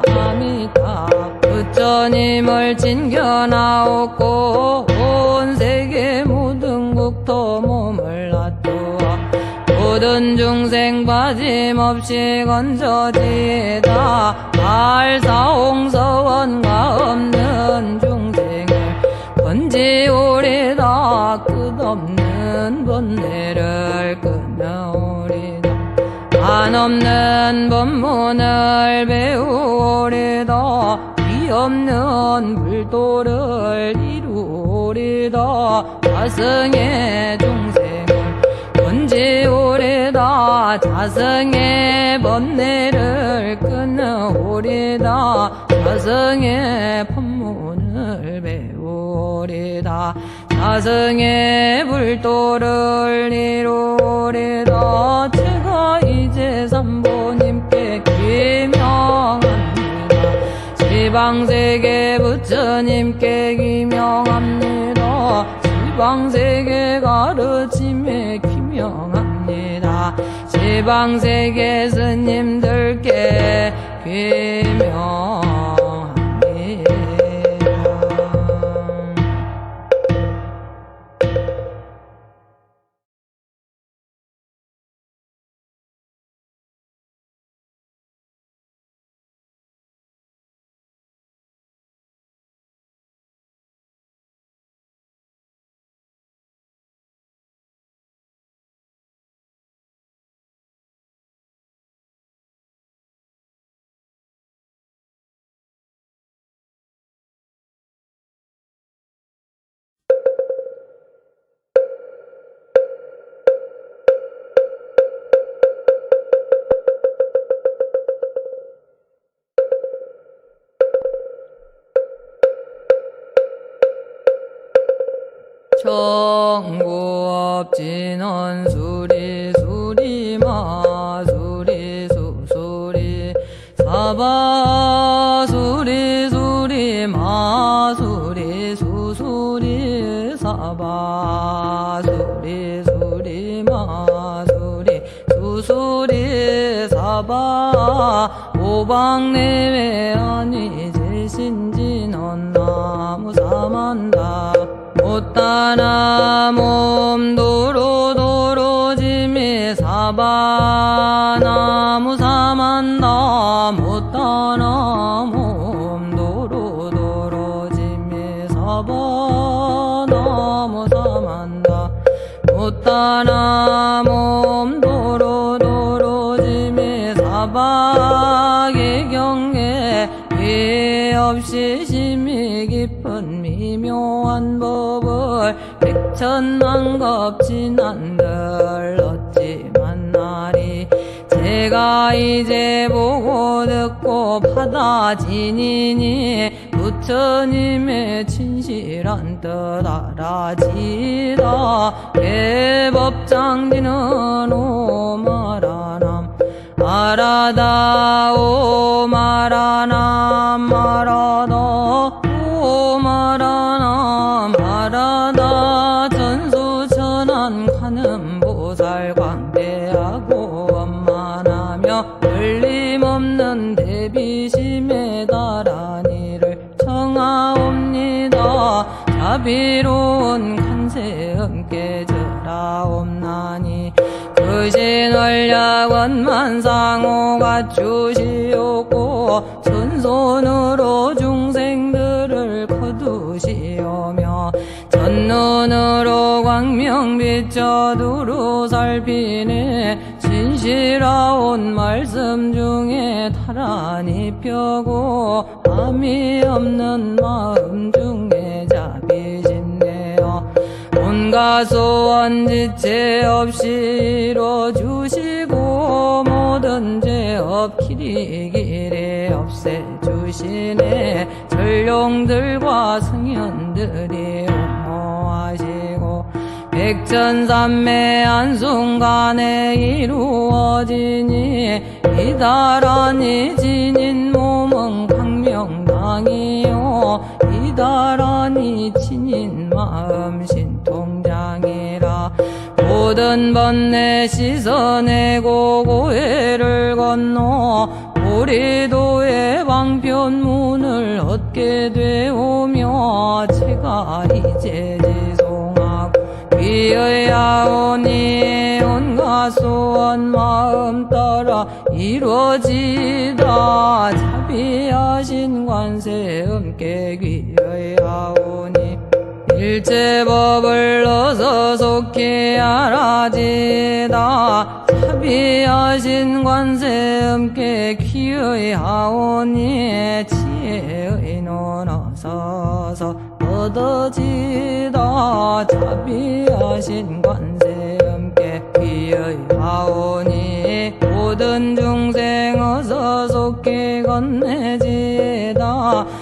부처님을 진견하옵고 온 세계 모든 국토 몸을 놔두어 모든 중생 빠짐없이 건져지다 알사홍서원과 없는 중생을 건지오리다 끝없는 번뇌를 끊어오리다 한없는 법문을 배우오리다 위없는 불도를 이루오리다 자승의 중생을 건지오리다 자승의 법뇌를 끊어오리다 자승의 법문을 배우오리다 자승의 불도를 이루오리다 제가 이제 삼보님께 기명합니다 지방세계 부처님께 기명합니다 지방세계 가르침에 기명합니다 지방세계 스님들께 기명합니다 청구업진원 수리 수리마 수리 수수리 사바 수리 수리마 수리 수수리 사바 수리 수리마 수리 수수리 사바 오방내외 아니 제신진언 나무 사만다 못다나 몸도로도로지미 사바 나무 사만다 못다나 몸도로도로지미 사바 나무 사만다 못다나몸 도로도로짐의 사박의 경계 예 없이 심히 깊은 미묘한 법을 백천만겁 지난들 어찌 만나리. 제가 이제 보고 듣고 받아지니니 부처님의 진실한 뜻 알아지다. 개법장지는 오마라남 아라다 오마라남 마라다 오마라남 아라다. 전수천한 관음보살 광대하고 원만하며 걸림없는 대비심에 달한 이를 청하옵니다. 자비로운 관세음께 절하옵나니 그신월약원만상호 갖추시옵고 손손으로 중생들을 거두시오며 전눈으로 광명 비춰 두루 살피네. 진실하온 말씀 중에 타란히 펴고 함이 없는 마음 중에 자비신네요. 온갖 소원 지체 없이 이뤄주시고 모든 죄업 길이길이 없애주시네. 전룡들과 승현들이 옹호하시고 백천삼매 한순간에 이루어지니 이다란히 지닌 몸은 강명당이요 이다란히 지닌 마음 신통장이라. 모든 번뇌 씻어내고 고해를 건너 보리도의 방편문을 얻게 되오며 제가 이제 지송하고 귀의하오니 온갖 소원 마음 따라 이루어지다. 자비하신 관세음께 귀의하오니 일체법을 어서 속히 알아지다. 자비하신 관세음께 귀의하오니 지혜의 눈 어서서 얻어지다. 자비하신 관세음께 귀의하오니 모든 중생 어서 속히 건네지다.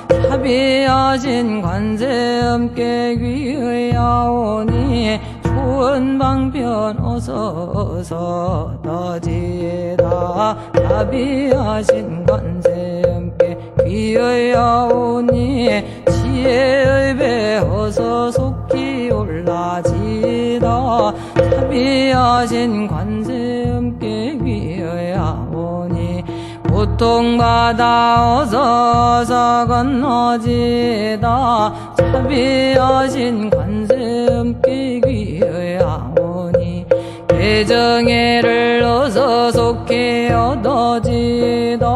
자비하신 관세음께 귀의하오니 좋은 방편 어서 얻어지다. 자비하신 관세음께 귀의하오니 지혜의 배 어서 속히 올라지다. 자비하신 관세음께 귀의하오니 고통받아 어서 건너지다. 자비하신 관세음께 귀의하오니 대정애를 어서 속히 얻어지다.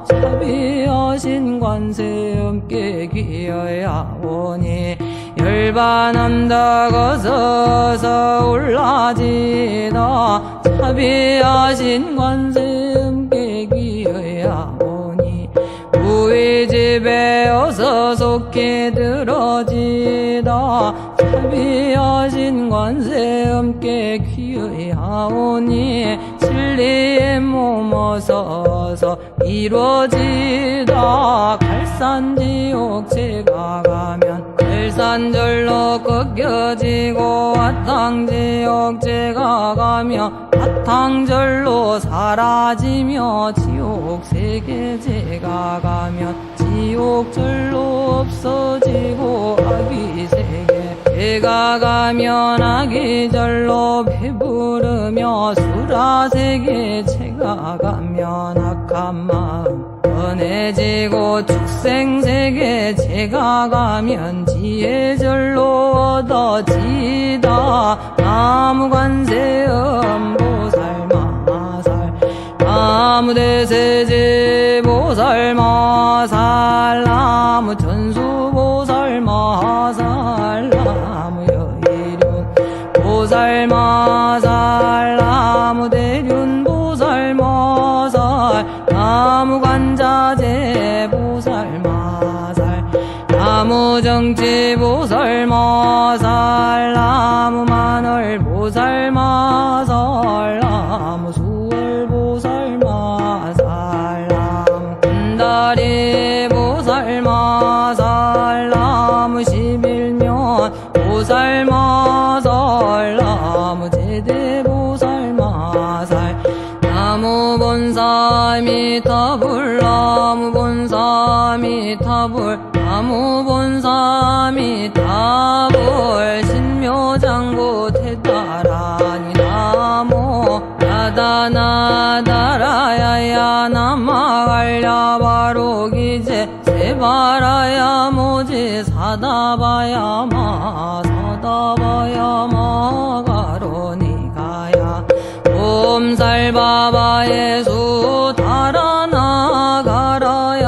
자비하신 관세음께 귀의하오니 열반함덕 어서 올라지다. 자비하신 관세음께 귀의하오니 무의집에 어서 속히 들어지다. 자비하신 관세음께 귀의하오니 진리의 몸 어서 이루어지다. 갈산지옥 제가 가면 갈산절로 꺾여지고 화탕지옥 제가 가며 화탕절로 사라지며 지옥세계 제가 가면 지옥절로 없어지고 아귀세계 제가 가면 아귀절로 배부르며 수라세계 제가 가면 악한 마음 편해지고 축생세계 제가 가면 지혜절로 얻어지다. 나무관세음 보살 마살 나무대세제 보살 마살 나무천수보살 마살 나무여의륜 보살 마살 명치보살마살 나무 마늘보살마살 나무 수월보살마살 나무 군다리보살마살 나무 11면 보살마살 나무 제대보살마살 나무 본사미타불 나무 본사미타불 나무 본사미타불 신묘장구 태다라니 나무 나다나다라야야 남마갈랴 바로기제 세바라야 모지 사다바야마 사다바야마 가로니가야 옴살바바예수 달아나가라야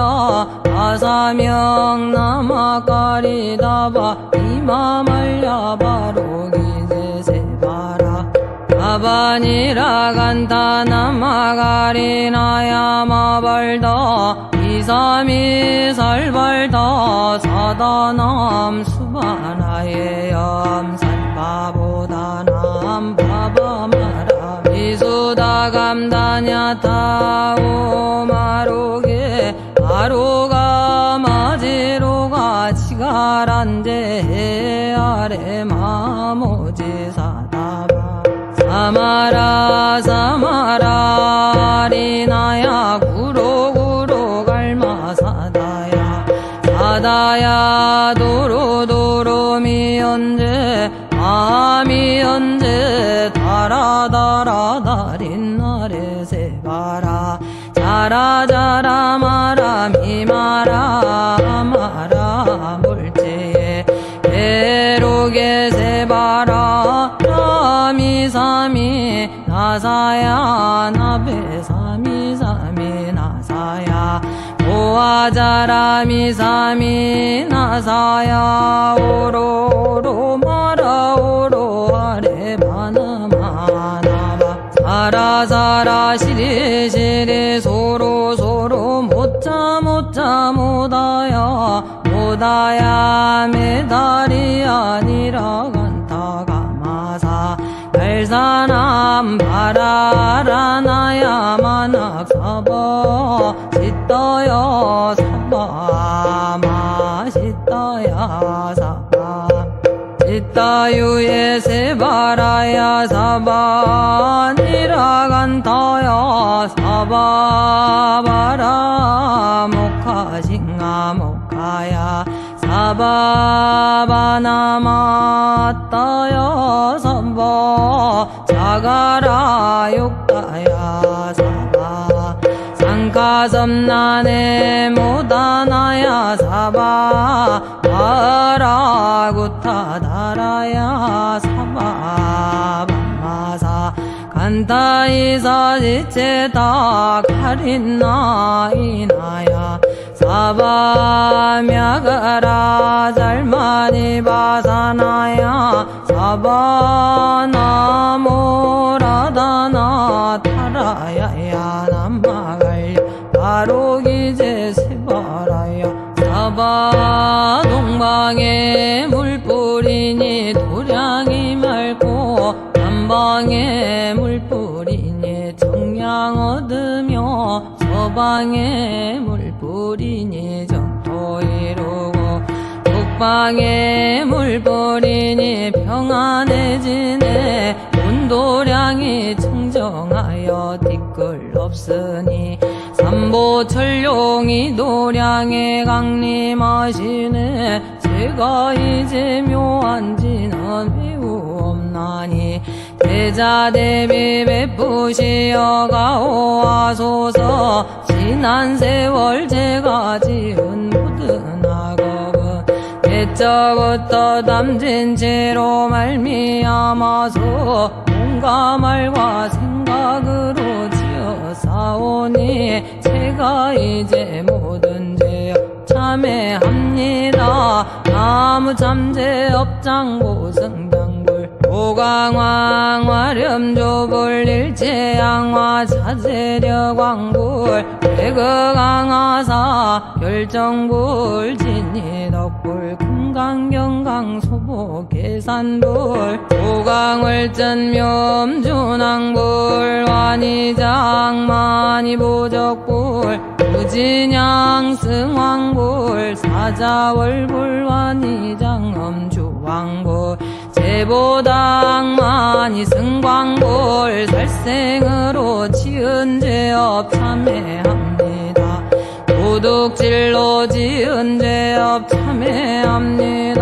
아사명 나마가리다바 이마말랴 바로기제 세바라 가바니라 간다 나마가리나야 마발다 이삼이 살발다 사다남 수바나예 염살바보다남 바바마라 미수다 감다냐타 오마로게 아로가 마지로가 치가란데 아래 마모지 사다바 사마라 사마라 리나야 구로구로 갈마사다야 사다야 도로도로 미연제 아미연제 다라다라 다린나레 세바라 자라자라 마라 미마라 마라 물제에 배로게 세바라 나미사미 나사야 나베사미사미 나사야 오아자라 미사미 나사야 오로로 마라 오로 아래 바나마나바 사라사라 시리시리 소로소로 못자 못다야 못다야 메달이 아니라 간타가마사 달사남 바라라나야 만악사바 시떠여 사바 마시떠야 사바 시따유에 세바라야 사바 니라간타야 사바바라 모카싱아 모카야 사바바나마따야 사바 자가라 욕다야 사바 상가섬나네 모다나야 사바 바라구타다라야 사바 밤마사 간타이사 지체다 가린나 이나야 사바 мя가라 잘마니 바사나야 사바 나모라다나 타라야야 남마갈려 바로기제 세바라야 사바 동방에 물뿌리니 도량이 맑고 남방에 물뿌리니 정량 얻으며 서방에 물뿌리니 정토 이루고 북방에 물뿌리니 평안해지네 온도량이 청정하여 티끌 없으니 삼보철룡이 도량에 강림하시네 제가 이제 묘한지는 매우 없나니 대자대비 베푸시어 가오하소서 지난 세월 제가 지은 모든 악업은 때저부터 담진 채로 말미암아서 온갖 말과 생각으로 지어사오니 제가 이제 모든 죄업 참회합니다. 나무참제 업장고승장불 오강왕 화렴조불 일체양화 차제력왕불 대극강하사 결정불 진이덕불 성강 경강 소보 계산불 조강월전 묘음준왕불 완이장 만이보적불 무진양 승왕불 사자월불 완이장 엄주왕불 제보당 만이 승광불 살생으로 지은 죄업 참회합니다. 도둑질로 지은 죄업 참회합니다.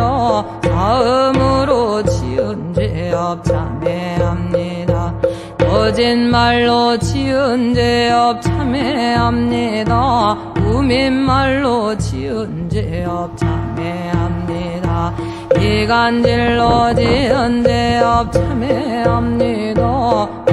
사음으로 지은 죄업 참회합니다. 거짓말로 지은 죄업 참회합니다. 우민말로 지은 죄업 참회합니다. 이간질로 지은 죄업 참회합니다.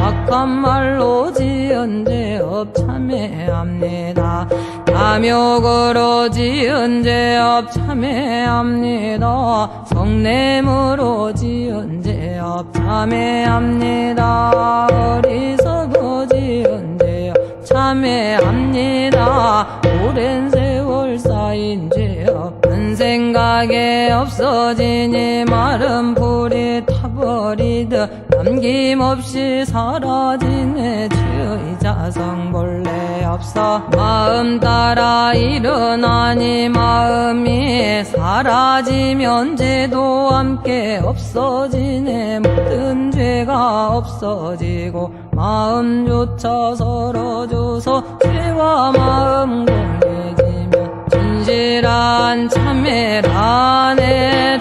악한 말로 지은 죄업 참회합니다. 탐욕으로 지은 죄업 참회합니다. 성냄으로 지은 죄업 참회합니다. 어리석어 지은 죄업 참회합니다. 오랜 세월 쌓인 죄업 큰 생각에 없어지니 마른 풀이 타버리듯 남김없이 사라지네 죄의 자성 본래 없어 마음 따라 일어나니 마음이 사라지면 죄도 함께 없어지네 모든 죄가 없어지고 마음조차 서러져서 죄와 마음 공개지면 진실한 참회라네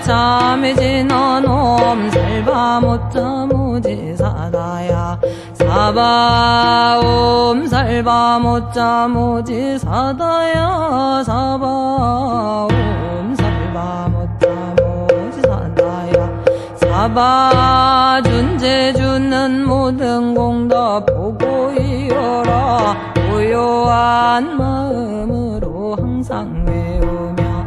참해진 어놈 살바 못자 모지사다야 사바옴 살바 못자 모지사다야 사바옴 살바 못자 모지사다야 사바 준재 주는 모든 공덕 보고 이어라 고요한 마음으로 항상 외우며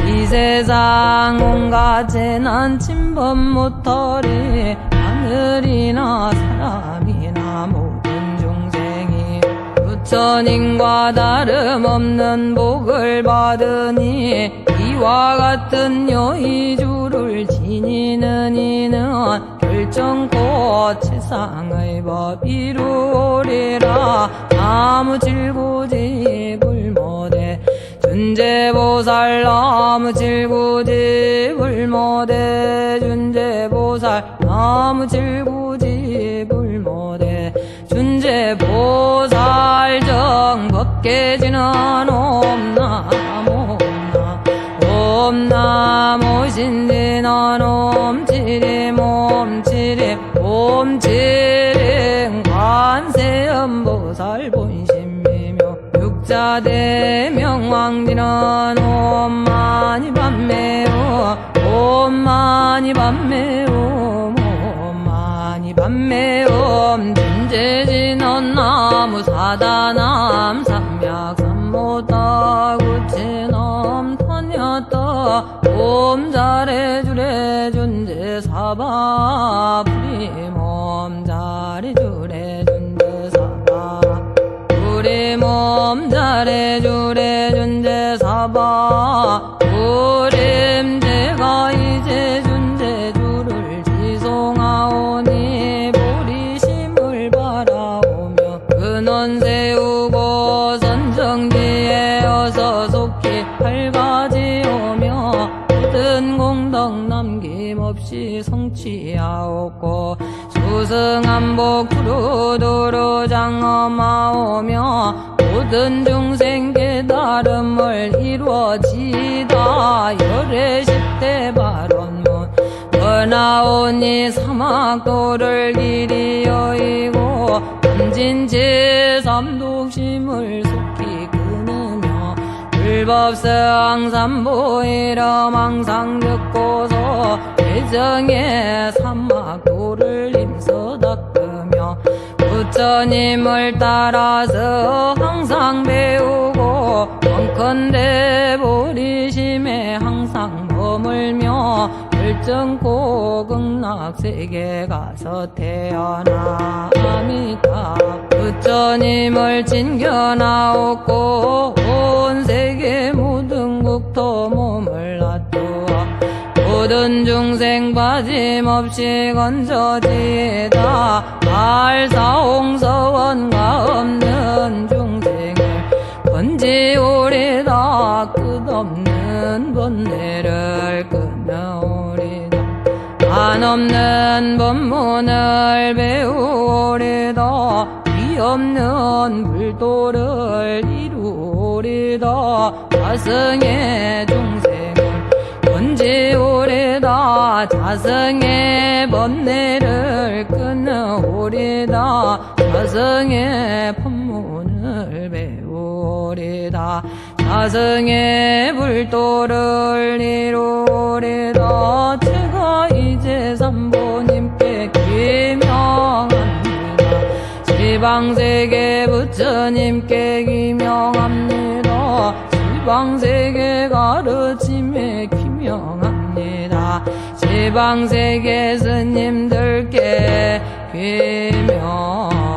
이 세상 온갖 재난 침범 못하리 하늘이나 사람이나 모든 중생이 부처님과 다름없는 복을 받으니 이와 같은 여의주를 지니는 이는 결정코 세상의 법 이루리라 나무 질구집을 못해 준재보살 나무 질구집을 못해 준재보살 나무 질구집을 못해 준재보살 정법계지는 옴나무 옴나무 신진원 옴치림 옴치림 옴치림 관세음보살 본심이며 육자대명왕지는 옴마니 밤매오 옴마니 밤매오 옴마니 밤매오 준재진원 나무 사다남 삼약 삼모다 구치넘 타냐다 옴 잘해주래 준재 사바 프리몸 잘해주래 준재 사바 프리몸 잘해주래 준재 사바 우림제가 이제 준재주를 지송하오니 보리심을 바라오며 근원 세우고 선정지에 어서 속히 밝아지오며 모든 공덕 남김없이 성취하옵고 수승한복 두루두루 장엄하오며 모든 중생 깨달음을 이루어지다 열애십대 발언문 원하오니 사막도를 길이 여의고 남진제삼독심을 속히 끊으며 불법성 삼보이름 항상 듣고서 대정의 사막도를 힘써 닦으며 부처님을 따라서 항상 배우고 원컨대 보리심에 항상 머물며 결정코 극락세계 가서 태어나 아미타 부처님을 진견하옵고 온 세계 모든 국토 몸을 놔두어 모든 중생 빠짐없이 건져지다 알사홍서원가 없는 중생을 건지오리다 끝없는 번뇌를 끊어오리다 한없는 법문을 배우오리다 위없는 불도를 이루오리다 자승의 중생을 건지오리다 자승의 번뇌를 끊어오리다 자승의 법문을 배우오리다 자승의 불도를 이루오리다 제가 이제 삼보님께 기명합니다 지방세계 부처님께 기명합니다 지방세계 가르침에 기명합니다 지방세계 스님들께 기명